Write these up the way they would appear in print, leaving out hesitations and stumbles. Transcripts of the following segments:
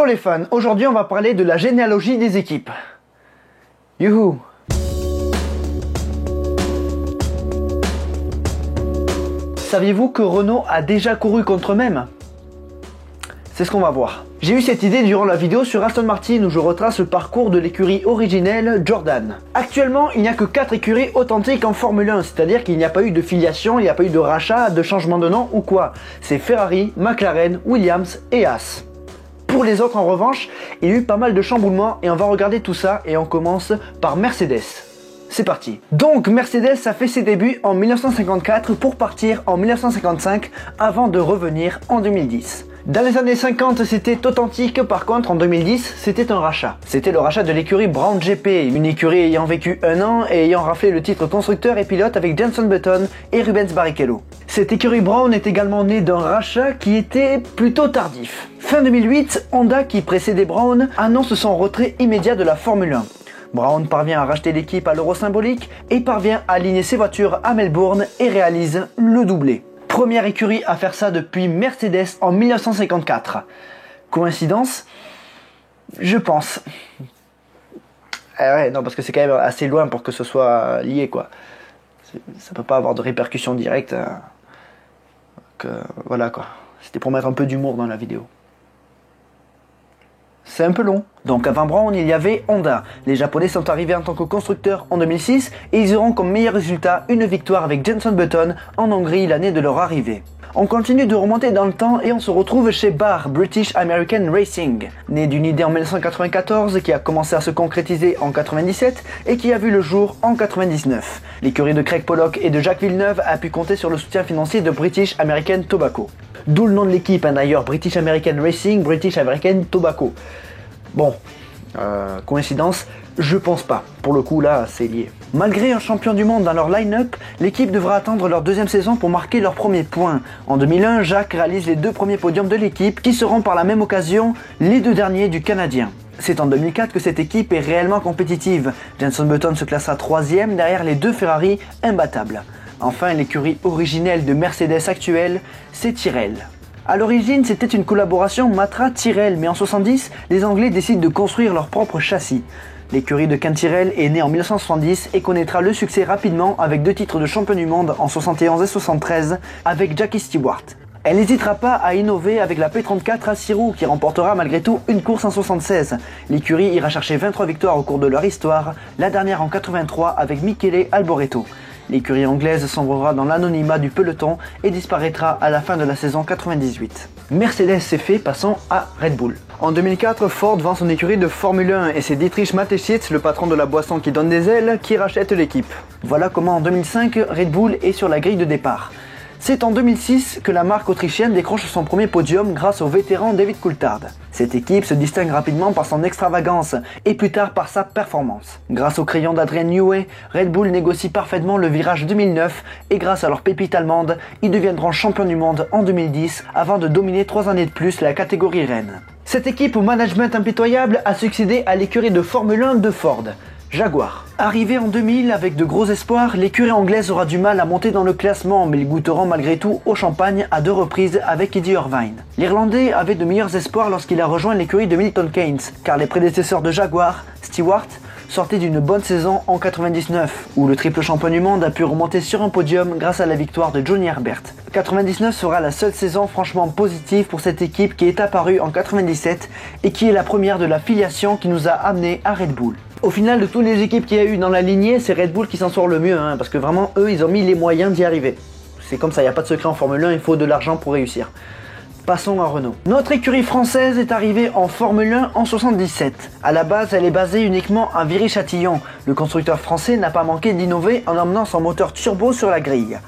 Ciao les fans, aujourd'hui on va parler de la généalogie des équipes. Youhou! Saviez-vous que Renault a déjà couru contre eux-mêmes? C'est ce qu'on va voir. J'ai eu cette idée durant la vidéo sur Aston Martin où je retrace le parcours de l'écurie originelle Jordan. Actuellement, il n'y a que 4 écuries authentiques en Formule 1, c'est-à-dire qu'il n'y a pas eu de filiation, il n'y a pas eu de rachat, de changement de nom ou quoi. C'est Ferrari, McLaren, Williams et Haas. Pour les autres en revanche, il y a eu pas mal de chamboulements et on va regarder tout ça et on commence par Mercedes. C'est parti. Donc Mercedes a fait ses débuts en 1954 pour partir en 1955 avant de revenir en 2010. Dans les années 50, c'était authentique, par contre en 2010, c'était un rachat. C'était le rachat de l'écurie Brown GP, une écurie ayant vécu 1 an et ayant raflé le titre constructeur et pilote avec Jenson Button et Rubens Barrichello. Cette écurie Brown est également née d'un rachat qui était plutôt tardif. Fin 2008, Honda, qui précédait Brown, annonce son retrait immédiat de la Formule 1. Brown parvient à racheter l'équipe à l'euro symbolique et parvient à aligner ses voitures à Melbourne et réalise le doublé. Première écurie à faire ça depuis Mercedes en 1954. Coïncidence? Je pense. Ouais, non, parce que c'est quand même assez loin pour que ce soit lié, quoi. Ça peut pas avoir de répercussions directes. Voilà, quoi. C'était pour mettre un peu d'humour dans la vidéo. C'est un peu long. Donc avant Brown, il y avait Honda. Les Japonais sont arrivés en tant que constructeurs en 2006 et ils auront comme meilleur résultat une victoire avec Jenson Button en Hongrie l'année de leur arrivée. On continue de remonter dans le temps et on se retrouve chez BAR, British American Racing. Né d'une idée en 1994 qui a commencé à se concrétiser en 97 et qui a vu le jour en 99. L'écurie de Craig Pollock et de Jacques Villeneuve a pu compter sur le soutien financier de British American Tobacco. D'où le nom de l'équipe d'ailleurs, British American Racing, British American Tobacco. Bon, coïncidence, je pense pas. Pour le coup là, c'est lié. Malgré un champion du monde dans leur line-up, l'équipe devra attendre leur deuxième saison pour marquer leurs premiers points. En 2001, Jacques réalise les 2 premiers podiums de l'équipe qui seront par la même occasion les 2 derniers du Canadien. C'est en 2004 que cette équipe est réellement compétitive. Jenson Button se classera 3e derrière les 2 Ferrari imbattables. Enfin, l'écurie originelle de Mercedes actuelle, c'est Tyrrell. A l'origine, c'était une collaboration Matra-Tyrrell, mais en 70, les Anglais décident de construire leur propre châssis. L'écurie de Ken Tyrrell est née en 1970 et connaîtra le succès rapidement avec 2 titres de champion du monde en 71 et 73 avec Jackie Stewart. Elle n'hésitera pas à innover avec la P34 à 6 roues qui remportera malgré tout une course en 76. L'écurie ira chercher 23 victoires au cours de leur histoire, la dernière en 83 avec Michele Alboreto. L'écurie anglaise sombrera dans l'anonymat du peloton et disparaîtra à la fin de la saison 98. Mercedes c'est fait, passons à Red Bull. En 2004, Ford vend son écurie de Formule 1 et c'est Dietrich Mateschitz, le patron de la boisson qui donne des ailes, qui rachète l'équipe. Voilà comment en 2005, Red Bull est sur la grille de départ. C'est en 2006 que la marque autrichienne décroche son premier podium grâce au vétéran David Coulthard. Cette équipe se distingue rapidement par son extravagance et plus tard par sa performance. Grâce au crayon d'Adrien Newey, Red Bull négocie parfaitement le virage 2009 et grâce à leur pépite allemande, ils deviendront champions du monde en 2010 avant de dominer 3 années de plus la catégorie reine. Cette équipe au management impitoyable a succédé à l'écurie de Formule 1 de Ford, Jaguar. Arrivé en 2000 avec de gros espoirs, l'écurie anglaise aura du mal à monter dans le classement, mais ils goûteront malgré tout au champagne à 2 reprises avec Eddie Irvine. L'Irlandais avait de meilleurs espoirs lorsqu'il a rejoint l'écurie de Milton Keynes, car les prédécesseurs de Jaguar, Stewart, sortaient d'une bonne saison en 99, où le triple champion du monde a pu remonter sur un podium grâce à la victoire de Johnny Herbert. 99 sera la seule saison franchement positive pour cette équipe qui est apparue en 97 et qui est la première de la filiation qui nous a amené à Red Bull. Au final, de toutes les équipes qu'il y a eu dans la lignée, c'est Red Bull qui s'en sort le mieux, parce que vraiment, eux, ils ont mis les moyens d'y arriver. C'est comme ça, il n'y a pas de secret en Formule 1, il faut de l'argent pour réussir. Passons à Renault. Notre écurie française est arrivée en Formule 1 en 77. À la base, elle est basée uniquement à Viry-Châtillon. Le constructeur français n'a pas manqué d'innover en emmenant son moteur turbo sur la grille.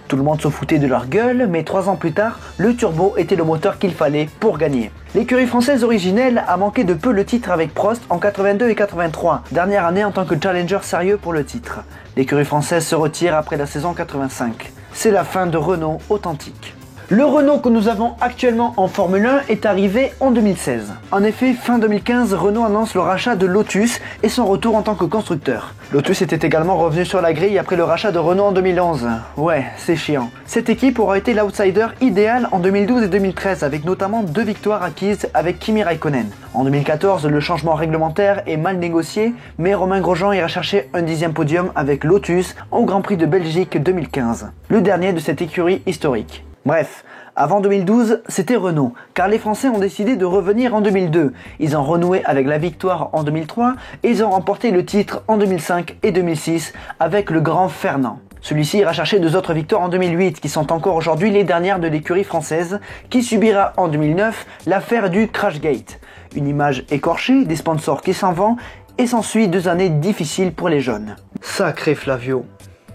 Tout le monde se foutait de leur gueule, mais 3 ans plus tard, le turbo était le moteur qu'il fallait pour gagner. L'écurie française originelle a manqué de peu le titre avec Prost en 82 et 83, dernière année en tant que challenger sérieux pour le titre. L'écurie française se retire après la saison 85. C'est la fin de Renault authentique. Le Renault que nous avons actuellement en Formule 1 est arrivé en 2016. En effet, fin 2015, Renault annonce le rachat de Lotus et son retour en tant que constructeur. Lotus était également revenu sur la grille après le rachat de Renault en 2011. Ouais, c'est chiant. Cette équipe aura été l'outsider idéal en 2012 et 2013 avec notamment 2 victoires acquises avec Kimi Raikkonen. En 2014, le changement réglementaire est mal négocié, mais Romain Grosjean ira chercher un 10e podium avec Lotus au Grand Prix de Belgique 2015, le dernier de cette écurie historique. Bref, avant 2012, c'était Renault, car les Français ont décidé de revenir en 2002. Ils ont renoué avec la victoire en 2003 et ils ont remporté le titre en 2005 et 2006 avec le grand Fernand. Celui-ci ira chercher 2 autres victoires en 2008 qui sont encore aujourd'hui les dernières de l'écurie française qui subira en 2009 l'affaire du Crashgate. Une image écorchée, des sponsors qui s'en vont et s'ensuit 2 années difficiles pour les jeunes. Sacré Flavio.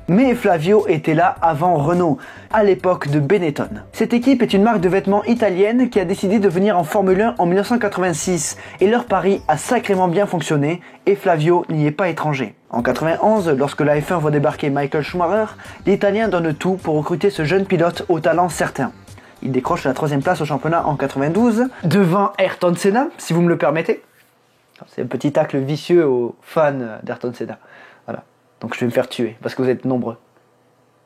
Mais Flavio était là avant Renault, à l'époque de Benetton. Cette équipe est une marque de vêtements italienne qui a décidé de venir en Formule 1 en 1986 et leur pari a sacrément bien fonctionné et Flavio n'y est pas étranger. En 91, lorsque la F1 voit débarquer Michael Schumacher, l'Italien donne tout pour recruter ce jeune pilote au talent certain. Il décroche la 3e place au championnat en 92, devant Ayrton Senna, si vous me le permettez. C'est un petit tacle vicieux aux fans d'Ayrton Senna. Voilà. Donc je vais me faire tuer, parce que vous êtes nombreux.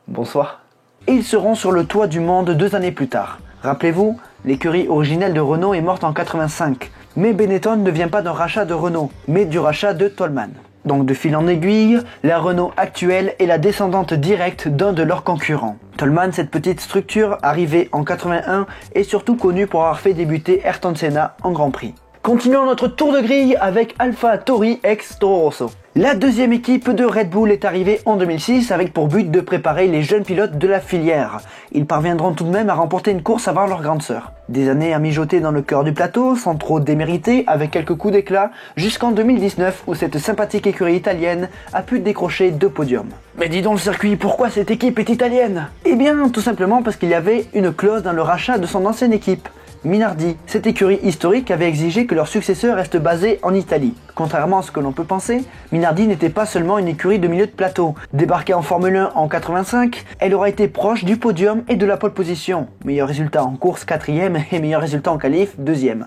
Bonsoir. Et ils seront sur le toit du monde 2 années plus tard. Rappelez-vous, l'écurie originelle de Renault est morte en 85. Mais Benetton ne vient pas d'un rachat de Renault, mais du rachat de Toleman. Donc de fil en aiguille, la Renault actuelle est la descendante directe d'un de leurs concurrents. Toleman, cette petite structure, arrivée en 81, est surtout connue pour avoir fait débuter Ayrton Senna en Grand Prix. Continuons notre tour de grille avec AlphaTauri ex Toro Rosso. La 2e équipe de Red Bull est arrivée en 2006 avec pour but de préparer les jeunes pilotes de la filière. Ils parviendront tout de même à remporter une course avant leur grande sœur. Des années à mijoter dans le cœur du plateau, sans trop démériter, avec quelques coups d'éclat, jusqu'en 2019 où cette sympathique écurie italienne a pu décrocher 2 podiums. Mais dis donc le circuit, pourquoi cette équipe est italienne? Eh bien, tout simplement parce qu'il y avait une clause dans le rachat de son ancienne équipe. Minardi, cette écurie historique avait exigé que leur successeur reste basé en Italie. Contrairement à ce que l'on peut penser, Minardi n'était pas seulement une écurie de milieu de plateau. Débarquée en Formule 1 en 85, elle aura été proche du podium et de la pole position. Meilleur résultat en course 4e et meilleur résultat en qualif 2e.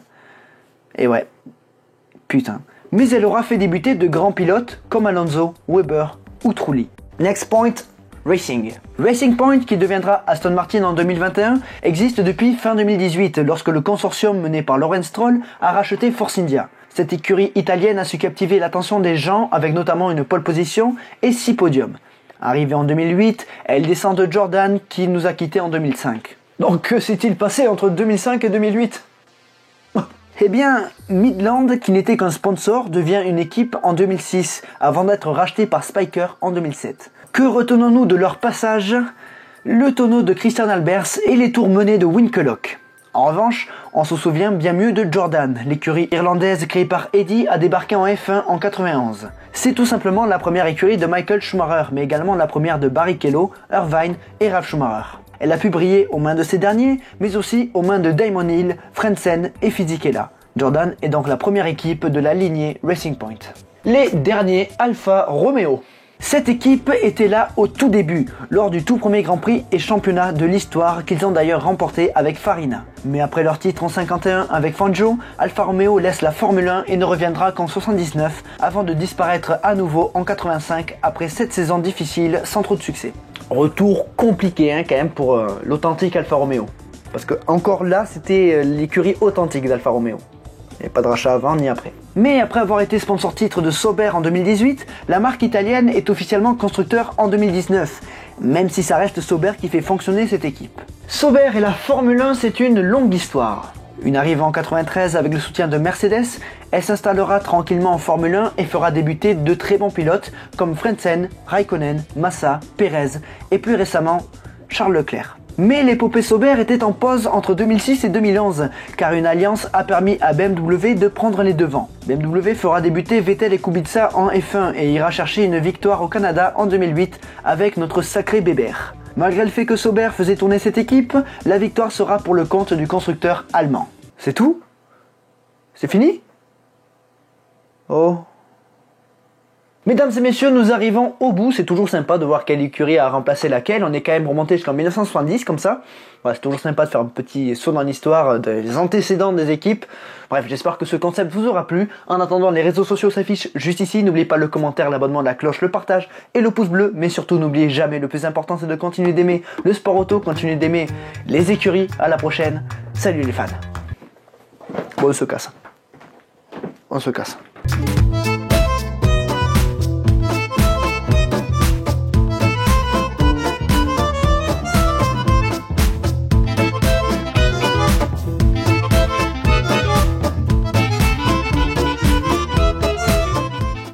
Et ouais, putain. Mais elle aura fait débuter de grands pilotes comme Alonso, Weber ou Trulli. Next point. Racing. Racing Point, qui deviendra Aston Martin en 2021, existe depuis fin 2018, lorsque le consortium mené par Lawrence Stroll a racheté Force India. Cette écurie italienne a su captiver l'attention des gens avec notamment une pole position et 6 podiums. Arrivée en 2008, elle descend de Jordan qui nous a quittés en 2005. Donc que s'est-il passé entre 2005 et 2008 ? Eh bien, Midland, qui n'était qu'un sponsor, devient une équipe en 2006, avant d'être racheté par Spyker en 2007. Que retenons-nous de leur passage? Le tonneau de Christian Albers et les tours menés de Winkelhock. En revanche, on se souvient bien mieux de Jordan, l'écurie irlandaise créée par Eddie a débarqué en F1 en 91. C'est tout simplement la première écurie de Michael Schumacher, mais également la première de Barrichello, Irvine et Ralf Schumacher. Elle a pu briller aux mains de ces derniers, mais aussi aux mains de Damon Hill, Frentzen et Fisichella. Jordan est donc la première équipe de la lignée Racing Point. Les derniers Alfa Romeo. Cette équipe était là au tout début, lors du tout premier Grand Prix et championnat de l'histoire qu'ils ont d'ailleurs remporté avec Farina. Mais après leur titre en 51 avec Fangio, Alfa Romeo laisse la Formule 1 et ne reviendra qu'en 79 avant de disparaître à nouveau en 85 après 7 saisons difficiles sans trop de succès. Retour compliqué quand même pour l'authentique Alfa Romeo. Parce que encore là c'était l'écurie authentique d'Alfa Romeo. Il n'y avait pas de rachat avant ni après. Mais après avoir été sponsor titre de Sauber en 2018, la marque italienne est officiellement constructeur en 2019, même si ça reste Sauber qui fait fonctionner cette équipe. Sauber et la Formule 1, c'est une longue histoire. Une arrivée en 93 avec le soutien de Mercedes, elle s'installera tranquillement en Formule 1 et fera débuter de très bons pilotes comme Frentzen, Raikkonen, Massa, Perez et plus récemment Charles Leclerc. Mais l'épopée Sauber était en pause entre 2006 et 2011, car une alliance a permis à BMW de prendre les devants. BMW fera débuter Vettel et Kubica en F1 et ira chercher une victoire au Canada en 2008 avec notre sacré Bébert. Malgré le fait que Sauber faisait tourner cette équipe, la victoire sera pour le compte du constructeur allemand. C'est tout? C'est fini? Oh. Mesdames et messieurs, nous arrivons au bout. C'est toujours sympa de voir quelle écurie a remplacé laquelle. On est quand même remonté jusqu'en 1970 comme ça. Ouais, c'est toujours sympa de faire un petit saut dans l'histoire des antécédents des équipes. Bref, j'espère que ce concept vous aura plu. En attendant, les réseaux sociaux s'affichent juste ici. N'oubliez pas le commentaire, l'abonnement, la cloche, le partage et le pouce bleu. Mais surtout, n'oubliez jamais, le plus important, c'est de continuer d'aimer le sport auto, continuer d'aimer les écuries. À la prochaine. Salut les fans. Bon, on se casse. On se casse.